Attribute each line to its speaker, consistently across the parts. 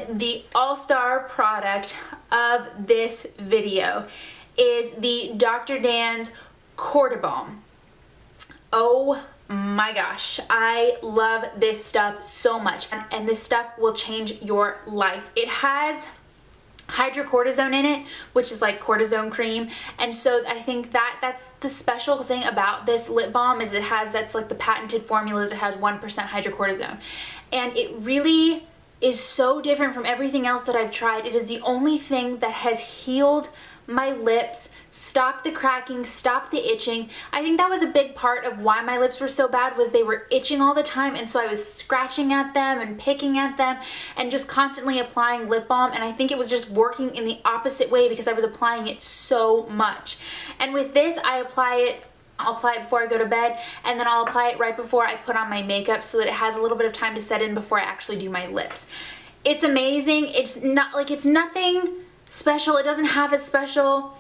Speaker 1: The all-star product of this video is the Dr. Dan's Cortisone. Oh my gosh, I love this stuff so much, and this stuff will change your life. It has hydrocortisone in it, which is like cortisone cream, and so I think that's the special thing about this lip balm is that's like the patented formulas. It has 1% hydrocortisone, and it really is so different from everything else that I've tried. It is the only thing that has healed my lips, stopped the cracking, stopped the itching. I think that was a big part of why my lips were so bad, was they were itching all the time, and so I was scratching at them and picking at them and just constantly applying lip balm, and I think it was just working in the opposite way because I was applying it so much. And with this, I'll apply it before I go to bed, and then I'll apply it right before I put on my makeup so that it has a little bit of time to set in before I actually do my lips. It's amazing. It's nothing special. It doesn't have a special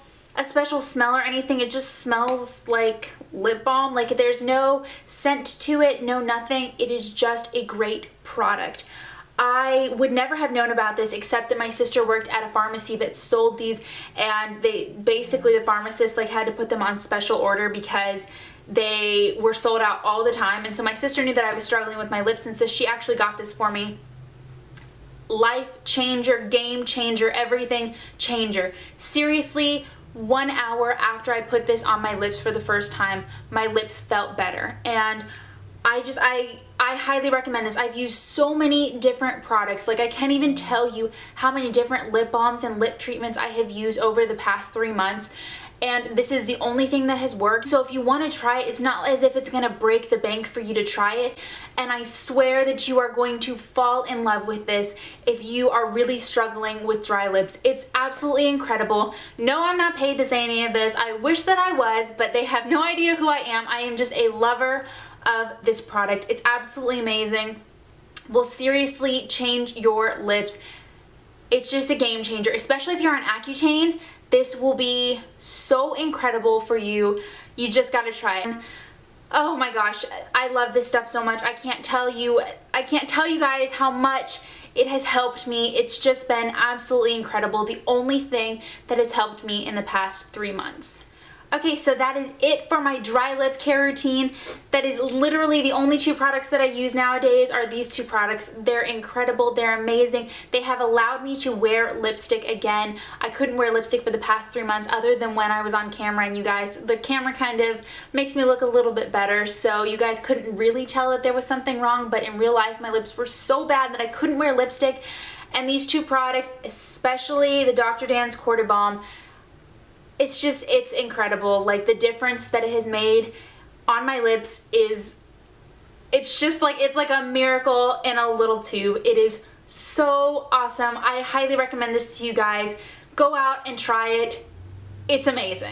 Speaker 1: smell or anything. It just smells like lip balm. Like, there's no scent to it, no nothing. It is just a great product. I would never have known about this except that my sister worked at a pharmacy that sold these, and the pharmacist had to put them on special order because they were sold out all the time. And so my sister knew that I was struggling with my lips, and so she actually got this for me. Life changer, game changer, everything changer. Seriously, 1 hour after I put this on my lips for the first time, my lips felt better, and I highly recommend this. I've used so many different products. Like, I can't even tell you how many different lip balms and lip treatments I have used over the past 3 months, and this is the only thing that has worked. So if you want to try it, it's not as if it's going to break the bank for you to try it, and I swear that you are going to fall in love with this if you are really struggling with dry lips. It's absolutely incredible. No, I'm not paid to say any of this. I wish that I was, but they have no idea who I am. I am just a lover of this product. It's absolutely amazing. Will seriously change your lips. It's just a game changer, especially if you're on Accutane. This will be so incredible for you. You just gotta try it. Oh my gosh, I love this stuff so much. I can't tell you guys how much it has helped me. It's just been absolutely incredible. The only thing that has helped me in the past 3 months. Okay, so that is it for my dry lip care routine. That is literally the only 2 products that I use nowadays are these 2 products. They're incredible. They're amazing. They have allowed me to wear lipstick again. I couldn't wear lipstick for the past 3 months other than when I was on camera, and you guys, the camera kind of makes me look a little bit better, so you guys couldn't really tell that there was something wrong, but in real life my lips were so bad that I couldn't wear lipstick, and these 2 products, especially the Dr. Dan's Cortisone, it's incredible. Like, the difference that it has made on my lips it's like a miracle in a little tube. It is so awesome. I highly recommend this to you guys. Go out and try it. It's amazing.